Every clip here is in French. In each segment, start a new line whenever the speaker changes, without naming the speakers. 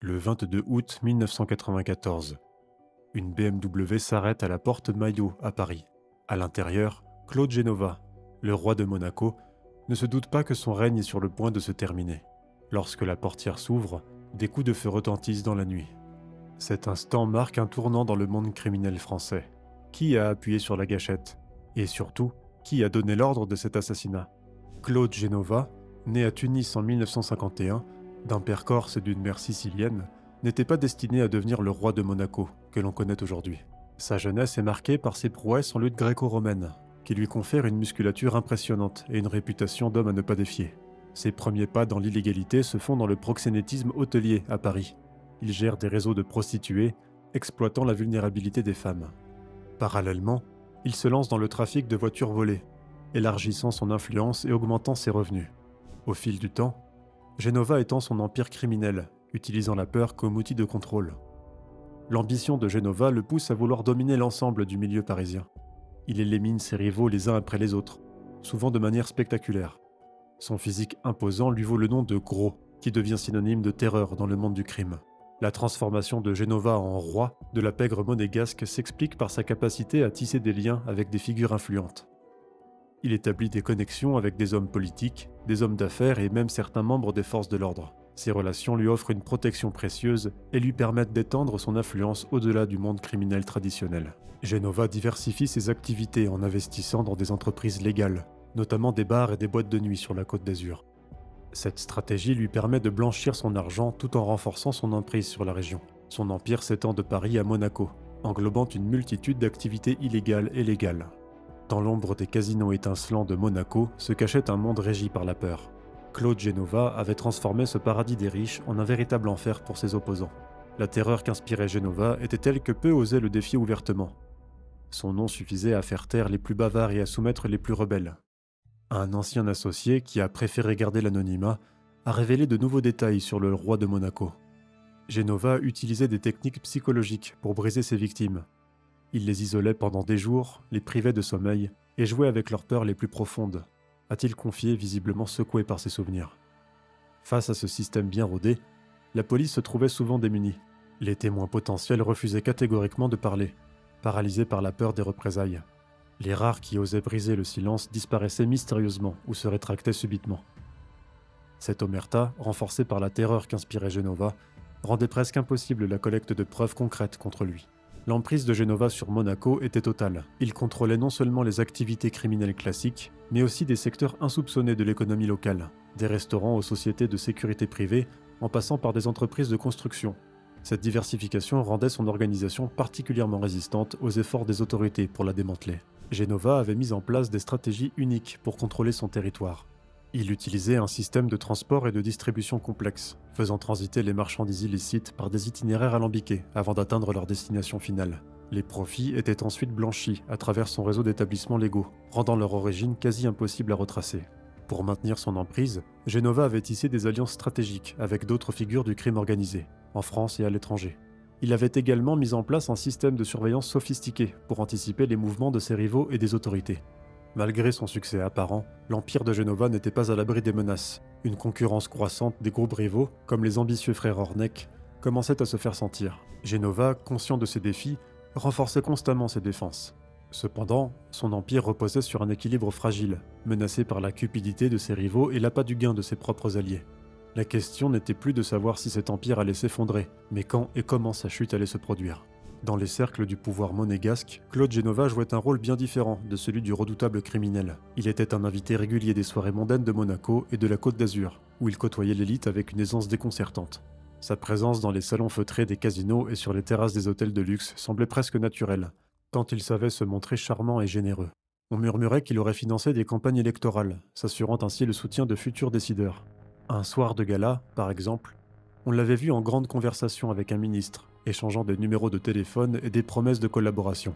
Le 22 août 1994, une BMW s'arrête à la porte Maillot à Paris. À l'intérieur, Claude Genova, le roi de Monaco, ne se doute pas que son règne est sur le point de se terminer. Lorsque la portière s'ouvre, des coups de feu retentissent dans la nuit. Cet instant marque un tournant dans le monde criminel français. Qui a appuyé sur la gâchette? Et surtout, qui a donné l'ordre de cet assassinat? Claude Genova, né à Tunis en 1951, d'un père corse et d'une mère sicilienne, n'était pas destiné à devenir le roi de Monaco que l'on connaît aujourd'hui. Sa jeunesse est marquée par ses prouesses en lutte gréco-romaine, qui lui confèrent une musculature impressionnante et une réputation d'homme à ne pas défier. Ses premiers pas dans l'illégalité se font dans le proxénétisme hôtelier à Paris. Il gère des réseaux de prostituées, exploitant la vulnérabilité des femmes. Parallèlement, il se lance dans le trafic de voitures volées, élargissant son influence et augmentant ses revenus. Au fil du temps, Genova étend son empire criminel, utilisant la peur comme outil de contrôle. L'ambition de Genova le pousse à vouloir dominer l'ensemble du milieu parisien. Il élimine ses rivaux les uns après les autres, souvent de manière spectaculaire. Son physique imposant lui vaut le nom de Gros, qui devient synonyme de terreur dans le monde du crime. La transformation de Genova en roi de la pègre monégasque s'explique par sa capacité à tisser des liens avec des figures influentes. Il établit des connexions avec des hommes politiques, des hommes d'affaires et même certains membres des forces de l'ordre. Ces relations lui offrent une protection précieuse et lui permettent d'étendre son influence au-delà du monde criminel traditionnel. Genova diversifie ses activités en investissant dans des entreprises légales, notamment des bars et des boîtes de nuit sur la Côte d'Azur. Cette stratégie lui permet de blanchir son argent tout en renforçant son emprise sur la région. Son empire s'étend de Paris à Monaco, englobant une multitude d'activités illégales et légales. Dans l'ombre des casinos étincelants de Monaco se cachait un monde régi par la peur. Claude Genova avait transformé ce paradis des riches en un véritable enfer pour ses opposants. La terreur qu'inspirait Genova était telle que peu osaient le défier ouvertement. Son nom suffisait à faire taire les plus bavards et à soumettre les plus rebelles. Un ancien associé, qui a préféré garder l'anonymat, a révélé de nouveaux détails sur le roi de Monaco. Genova utilisait des techniques psychologiques pour briser ses victimes. Il les isolait pendant des jours, les privait de sommeil et jouait avec leurs peurs les plus profondes, a-t-il confié, visiblement secoué par ses souvenirs. Face à ce système bien rodé, la police se trouvait souvent démunie. Les témoins potentiels refusaient catégoriquement de parler, paralysés par la peur des représailles. Les rares qui osaient briser le silence disparaissaient mystérieusement ou se rétractaient subitement. Cette omerta, renforcée par la terreur qu'inspirait Genova, rendait presque impossible la collecte de preuves concrètes contre lui. L'emprise de Genova sur Monaco était totale. Il contrôlait non seulement les activités criminelles classiques, mais aussi des secteurs insoupçonnés de l'économie locale, des restaurants aux sociétés de sécurité privée, en passant par des entreprises de construction. Cette diversification rendait son organisation particulièrement résistante aux efforts des autorités pour la démanteler. Genova avait mis en place des stratégies uniques pour contrôler son territoire. Il utilisait un système de transport et de distribution complexe, faisant transiter les marchandises illicites par des itinéraires alambiqués avant d'atteindre leur destination finale. Les profits étaient ensuite blanchis à travers son réseau d'établissements légaux, rendant leur origine quasi impossible à retracer. Pour maintenir son emprise, Genova avait tissé des alliances stratégiques avec d'autres figures du crime organisé, en France et à l'étranger. Il avait également mis en place un système de surveillance sophistiqué pour anticiper les mouvements de ses rivaux et des autorités. Malgré son succès apparent, l'empire de Genova n'était pas à l'abri des menaces. Une concurrence croissante des groupes rivaux, comme les ambitieux frères Horneck, commençait à se faire sentir. Genova, conscient de ces défis, renforçait constamment ses défenses. Cependant, son empire reposait sur un équilibre fragile, menacé par la cupidité de ses rivaux et l'appât du gain de ses propres alliés. La question n'était plus de savoir si cet empire allait s'effondrer, mais quand et comment sa chute allait se produire. Dans les cercles du pouvoir monégasque, Claude Genova jouait un rôle bien différent de celui du redoutable criminel. Il était un invité régulier des soirées mondaines de Monaco et de la Côte d'Azur, où il côtoyait l'élite avec une aisance déconcertante. Sa présence dans les salons feutrés des casinos et sur les terrasses des hôtels de luxe semblait presque naturelle, tant il savait se montrer charmant et généreux. On murmurait qu'il aurait financé des campagnes électorales, s'assurant ainsi le soutien de futurs décideurs. Un soir de gala, par exemple, on l'avait vu en grande conversation avec un ministre, échangeant des numéros de téléphone et des promesses de collaboration.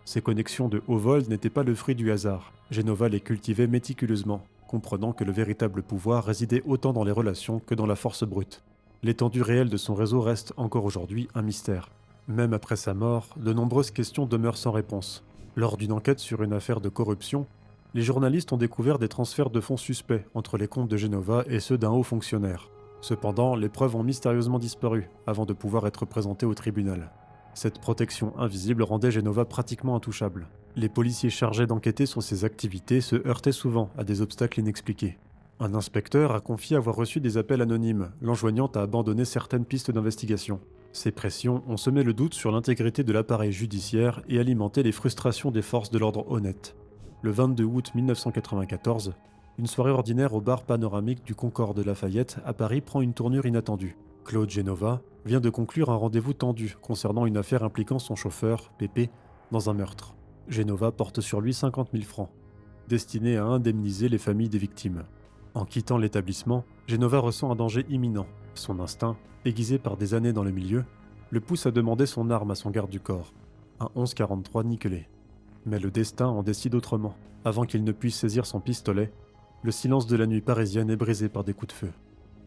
Ces connexions de haut vol n'étaient pas le fruit du hasard. Genova les cultivait méticuleusement, comprenant que le véritable pouvoir résidait autant dans les relations que dans la force brute. L'étendue réelle de son réseau reste encore aujourd'hui un mystère. Même après sa mort, de nombreuses questions demeurent sans réponse. Lors d'une enquête sur une affaire de corruption, les journalistes ont découvert des transferts de fonds suspects entre les comptes de Genova et ceux d'un haut fonctionnaire. Cependant, les preuves ont mystérieusement disparu avant de pouvoir être présentées au tribunal. Cette protection invisible rendait Genova pratiquement intouchable. Les policiers chargés d'enquêter sur ses activités se heurtaient souvent à des obstacles inexpliqués. Un inspecteur a confié avoir reçu des appels anonymes, l'enjoignant à abandonner certaines pistes d'investigation. Ces pressions ont semé le doute sur l'intégrité de l'appareil judiciaire et alimenté les frustrations des forces de l'ordre honnêtes. Le 22 août 1994, une soirée ordinaire au bar panoramique du Concorde Lafayette à Paris prend une tournure inattendue. Claude Genova vient de conclure un rendez-vous tendu concernant une affaire impliquant son chauffeur, Pépé, dans un meurtre. Genova porte sur lui 50 000 francs, destinés à indemniser les familles des victimes. En quittant l'établissement, Genova ressent un danger imminent. Son instinct, aiguisé par des années dans le milieu, le pousse à demander son arme à son garde du corps, un 11-43 nickelé. Mais le destin en décide autrement. Avant qu'il ne puisse saisir son pistolet, le silence de la nuit parisienne est brisé par des coups de feu.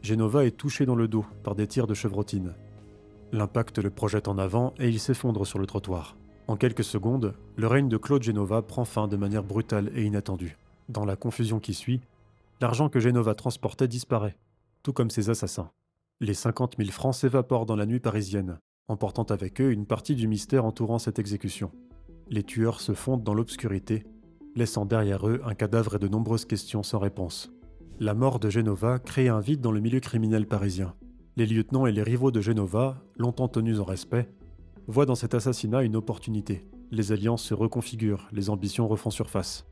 Genova est touché dans le dos par des tirs de chevrotine. L'impact le projette en avant et il s'effondre sur le trottoir. En quelques secondes, le règne de Claude Genova prend fin de manière brutale et inattendue. Dans la confusion qui suit, l'argent que Genova transportait disparaît, tout comme ses assassins. Les 50 000 francs s'évaporent dans la nuit parisienne, emportant avec eux une partie du mystère entourant cette exécution. Les tueurs se fondent dans l'obscurité, laissant derrière eux un cadavre et de nombreuses questions sans réponse. La mort de Genova crée un vide dans le milieu criminel parisien. Les lieutenants et les rivaux de Genova, longtemps tenus en respect, voient dans cet assassinat une opportunité. Les alliances se reconfigurent, les ambitions refont surface.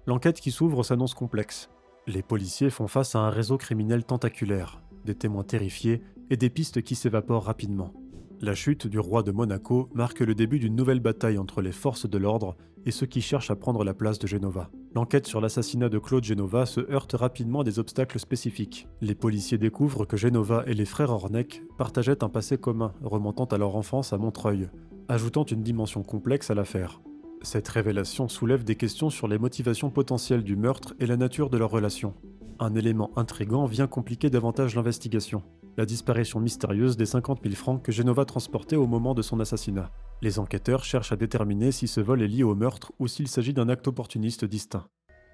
L'enquête qui s'ouvre s'annonce complexe. Les policiers font face à un réseau criminel tentaculaire, des témoins terrifiés et des pistes qui s'évaporent rapidement. La chute du roi de Monaco marque le début d'une nouvelle bataille entre les forces de l'ordre et ceux qui cherchent à prendre la place de Genova. L'enquête sur l'assassinat de Claude Genova se heurte rapidement à des obstacles spécifiques. Les policiers découvrent que Genova et les frères Ornec partageaient un passé commun remontant à leur enfance à Montreuil, ajoutant une dimension complexe à l'affaire. Cette révélation soulève des questions sur les motivations potentielles du meurtre et la nature de leur relation. Un élément intrigant vient compliquer davantage l'investigation. La disparition mystérieuse des 50 000 francs que Genova transportait au moment de son assassinat. Les enquêteurs cherchent à déterminer si ce vol est lié au meurtre ou s'il s'agit d'un acte opportuniste distinct.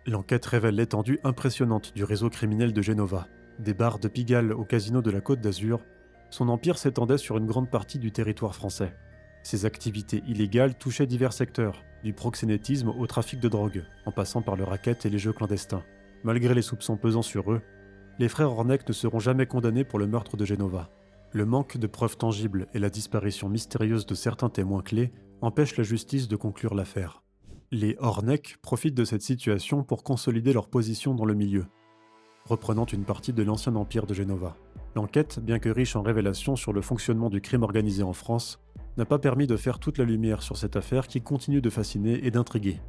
L'enquête révèle l'étendue impressionnante du réseau criminel de Genova. Des bars de Pigalle au casino de la Côte d'Azur, son empire s'étendait sur une grande partie du territoire français. Ses activités illégales touchaient divers secteurs, du proxénétisme au trafic de drogue, en passant par le racket et les jeux clandestins. Malgré les soupçons pesant sur eux, les frères Ornec ne seront jamais condamnés pour le meurtre de Genova. Le manque de preuves tangibles et la disparition mystérieuse de certains témoins clés empêchent la justice de conclure l'affaire. Les Ornec profitent de cette situation pour consolider leur position dans le milieu, reprenant une partie de l'ancien empire de Genova. L'enquête, bien que riche en révélations sur le fonctionnement du crime organisé en France, n'a pas permis de faire toute la lumière sur cette affaire qui continue de fasciner et d'intriguer.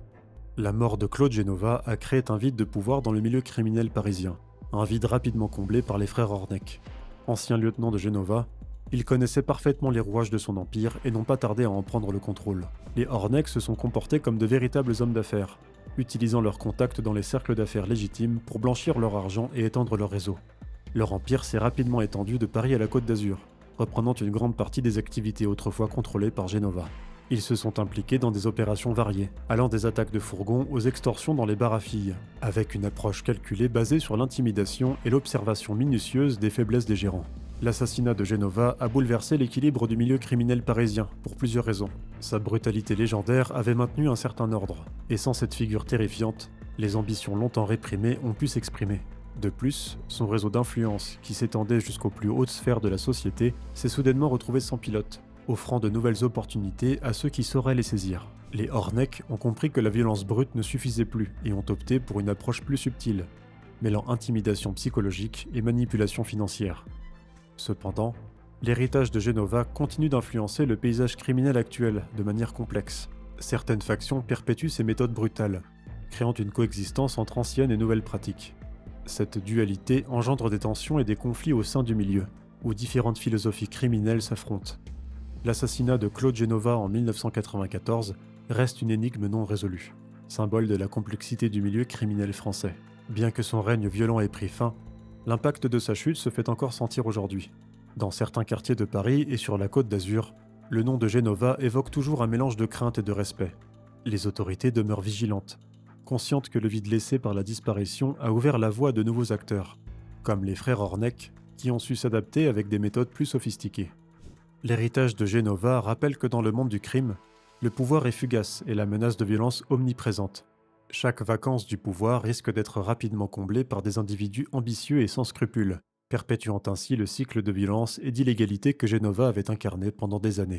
La mort de Claude Genova a créé un vide de pouvoir dans le milieu criminel parisien, un vide rapidement comblé par les frères Ornec. Anciens lieutenants de Genova, ils connaissaient parfaitement les rouages de son empire et n'ont pas tardé à en prendre le contrôle. Les Ornec se sont comportés comme de véritables hommes d'affaires, utilisant leurs contacts dans les cercles d'affaires légitimes pour blanchir leur argent et étendre leur réseau. Leur empire s'est rapidement étendu de Paris à la Côte d'Azur, reprenant une grande partie des activités autrefois contrôlées par Genova. Ils se sont impliqués dans des opérations variées, allant des attaques de fourgons aux extorsions dans les bars à filles, avec une approche calculée basée sur l'intimidation et l'observation minutieuse des faiblesses des gérants. L'assassinat de Genova a bouleversé l'équilibre du milieu criminel parisien, pour plusieurs raisons. Sa brutalité légendaire avait maintenu un certain ordre, et sans cette figure terrifiante, les ambitions longtemps réprimées ont pu s'exprimer. De plus, son réseau d'influence, qui s'étendait jusqu'aux plus hautes sphères de la société, s'est soudainement retrouvé sans pilote, offrant de nouvelles opportunités à ceux qui sauraient les saisir. Les Ornec ont compris que la violence brute ne suffisait plus et ont opté pour une approche plus subtile, mêlant intimidation psychologique et manipulation financière. Cependant, l'héritage de Genova continue d'influencer le paysage criminel actuel de manière complexe. Certaines factions perpétuent ces méthodes brutales, créant une coexistence entre anciennes et nouvelles pratiques. Cette dualité engendre des tensions et des conflits au sein du milieu, où différentes philosophies criminelles s'affrontent. L'assassinat de Claude Genova en 1994 reste une énigme non résolue, symbole de la complexité du milieu criminel français. Bien que son règne violent ait pris fin, l'impact de sa chute se fait encore sentir aujourd'hui. Dans certains quartiers de Paris et sur la Côte d'Azur, le nom de Genova évoque toujours un mélange de crainte et de respect. Les autorités demeurent vigilantes, conscientes que le vide laissé par la disparition a ouvert la voie à de nouveaux acteurs, comme les frères Ornec, qui ont su s'adapter avec des méthodes plus sophistiquées. L'héritage de Genova rappelle que dans le monde du crime, le pouvoir est fugace et la menace de violence omniprésente. Chaque vacance du pouvoir risque d'être rapidement comblée par des individus ambitieux et sans scrupules, perpétuant ainsi le cycle de violence et d'illégalité que Genova avait incarné pendant des années.